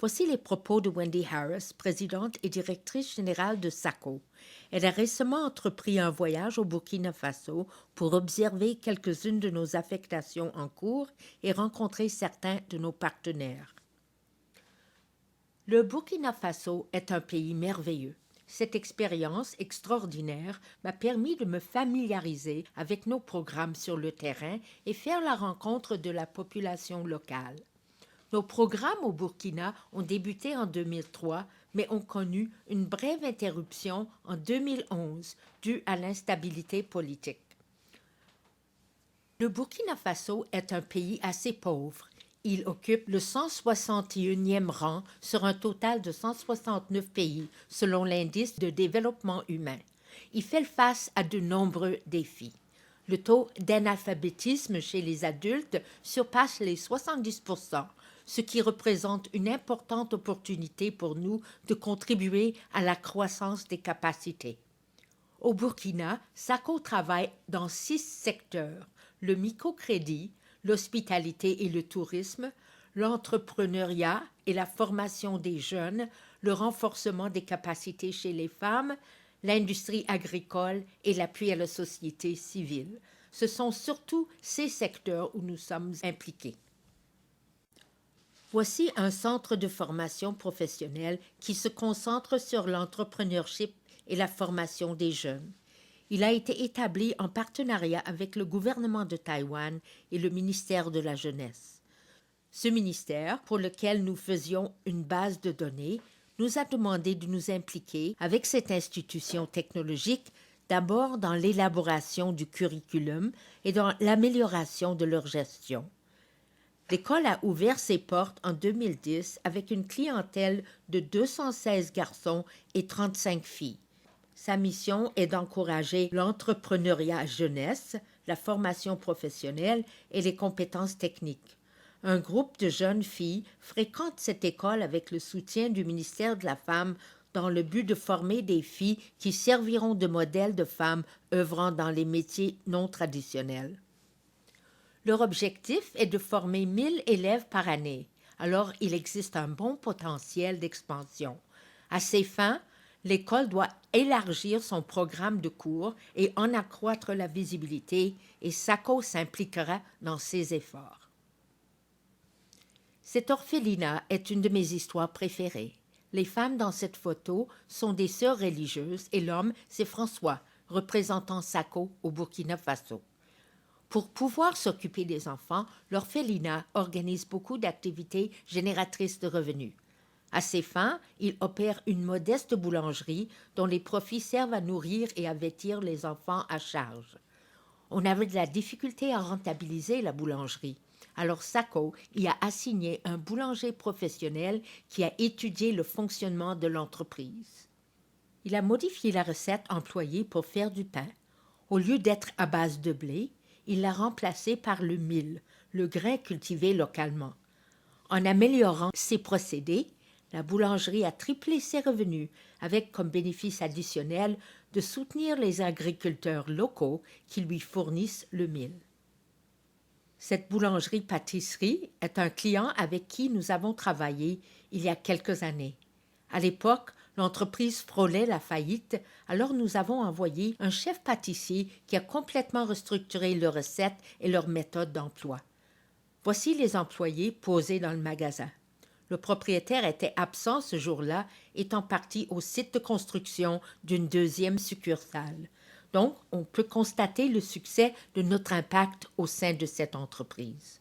Voici les propos de Wendy Harris, présidente et directrice générale de SACO. Elle a récemment entrepris un voyage au Burkina Faso pour observer quelques-unes de nos affectations en cours et rencontrer certains de nos partenaires. Le Burkina Faso est un pays merveilleux. Cette expérience extraordinaire m'a permis de me familiariser avec nos programmes sur le terrain et faire la rencontre de la population locale. Nos programmes au Burkina ont débuté en 2003, mais ont connu une brève interruption en 2011 due à l'instabilité politique. Le Burkina Faso est un pays assez pauvre. Il occupe le 161e rang sur un total de 169 pays, selon l'indice de développement humain. Il fait face à de nombreux défis. Le taux d'analphabétisme chez les adultes surpasse les 70%, ce qui représente une importante opportunité pour nous de contribuer à la croissance des capacités. Au Burkina, SACO travaille dans 6 secteurs: le microcrédit, l'hospitalité et le tourisme, l'entrepreneuriat et la formation des jeunes, le renforcement des capacités chez les femmes, l'industrie agricole et l'appui à la société civile. Ce sont surtout ces secteurs où nous sommes impliqués. Voici un centre de formation professionnelle qui se concentre sur l'entrepreneurship et la formation des jeunes. Il a été établi en partenariat avec le gouvernement de Taïwan et le ministère de la Jeunesse. Ce ministère, pour lequel nous faisions une base de données, nous a demandé de nous impliquer avec cette institution technologique d'abord dans l'élaboration du curriculum et dans l'amélioration de leur gestion. L'école a ouvert ses portes en 2010 avec une clientèle de 216 garçons et 35 filles. Sa mission est d'encourager l'entrepreneuriat jeunesse, la formation professionnelle et les compétences techniques. Un groupe de jeunes filles fréquente cette école avec le soutien du ministère de la Femme dans le but de former des filles qui serviront de modèles de femmes œuvrant dans les métiers non traditionnels. Leur objectif est de former 1000 élèves par année, alors il existe un bon potentiel d'expansion. À ces fins, l'école doit élargir son programme de cours et en accroître la visibilité, et SACO s'impliquera dans ces efforts. Cet orphelinat est une de mes histoires préférées. Les femmes dans cette photo sont des sœurs religieuses et l'homme, c'est François, représentant SACO au Burkina Faso. Pour pouvoir s'occuper des enfants, l'orphelinat organise beaucoup d'activités génératrices de revenus. À ces fins, il opère une modeste boulangerie dont les profits servent à nourrir et à vêtir les enfants à charge. On avait de la difficulté à rentabiliser la boulangerie. Alors SACO y a assigné un boulanger professionnel qui a étudié le fonctionnement de l'entreprise. Il a modifié la recette employée pour faire du pain. Au lieu d'être à base de blé, il l'a remplacé par le mil, le grain cultivé localement. En améliorant ses procédés, la boulangerie a triplé ses revenus, avec comme bénéfice additionnel de soutenir les agriculteurs locaux qui lui fournissent le mil. Cette boulangerie-pâtisserie est un client avec qui nous avons travaillé il y a quelques années. À l'époque, l'entreprise frôlait la faillite, alors nous avons envoyé un chef pâtissier qui a complètement restructuré leurs recettes et leurs méthodes d'emploi. Voici les employés posés dans le magasin. Le propriétaire était absent ce jour-là, étant parti au site de construction d'une deuxième succursale. Donc, on peut constater le succès de notre impact au sein de cette entreprise.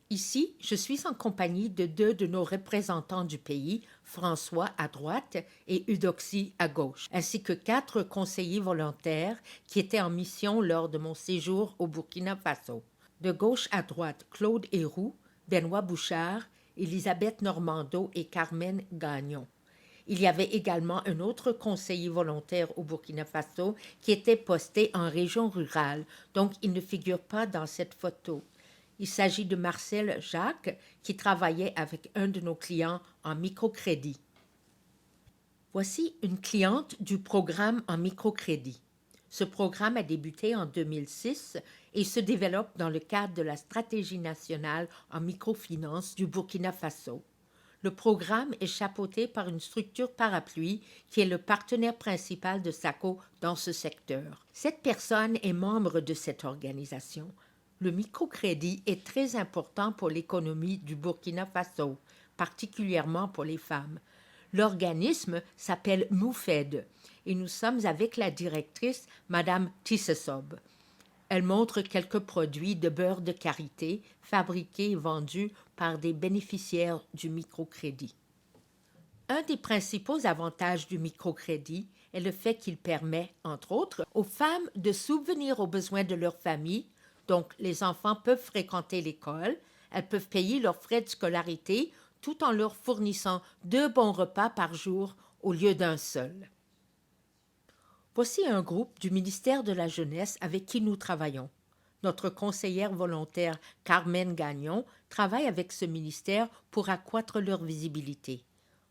Ici, je suis en compagnie de 2 de nos représentants du pays, François à droite et Eudoxie à gauche, ainsi que 4 conseillers volontaires qui étaient en mission lors de mon séjour au Burkina Faso. De gauche à droite, Claude Héroux, Benoît Bouchard, Elisabeth Normando et Carmen Gagnon. Il y avait également un autre conseiller volontaire au Burkina Faso qui était posté en région rurale, donc il ne figure pas dans cette photo. Il s'agit de Marcel Jacques, qui travaillait avec un de nos clients en microcrédit. Voici une cliente du programme en microcrédit. Ce programme a débuté en 2006 et se développe dans le cadre de la stratégie nationale en microfinance du Burkina Faso. Le programme est chapeauté par une structure parapluie qui est le partenaire principal de SACO dans ce secteur. Cette personne est membre de cette organisation. Le microcrédit est très important pour l'économie du Burkina Faso, particulièrement pour les femmes. L'organisme s'appelle MOUFED et nous sommes avec la directrice, Madame Tissesob. Elle montre quelques produits de beurre de karité fabriqués et vendus par des bénéficiaires du microcrédit. Un des principaux avantages du microcrédit est le fait qu'il permet, entre autres, aux femmes de subvenir aux besoins de leur famille. Donc, les enfants peuvent fréquenter l'école, elles peuvent payer leurs frais de scolarité tout en leur fournissant 2 bons repas par jour au lieu d'un seul. Voici un groupe du ministère de la Jeunesse avec qui nous travaillons. Notre conseillère volontaire Carmen Gagnon travaille avec ce ministère pour accroître leur visibilité.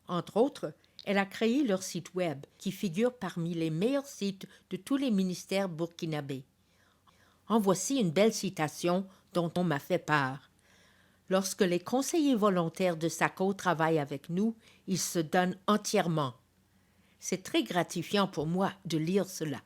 Entre autres, elle a créé leur site web qui figure parmi les meilleurs sites de tous les ministères burkinabés. En voici une belle citation dont on m'a fait part. Lorsque les conseillers volontaires de SACO travaillent avec nous, ils se donnent entièrement. C'est très gratifiant pour moi de lire cela.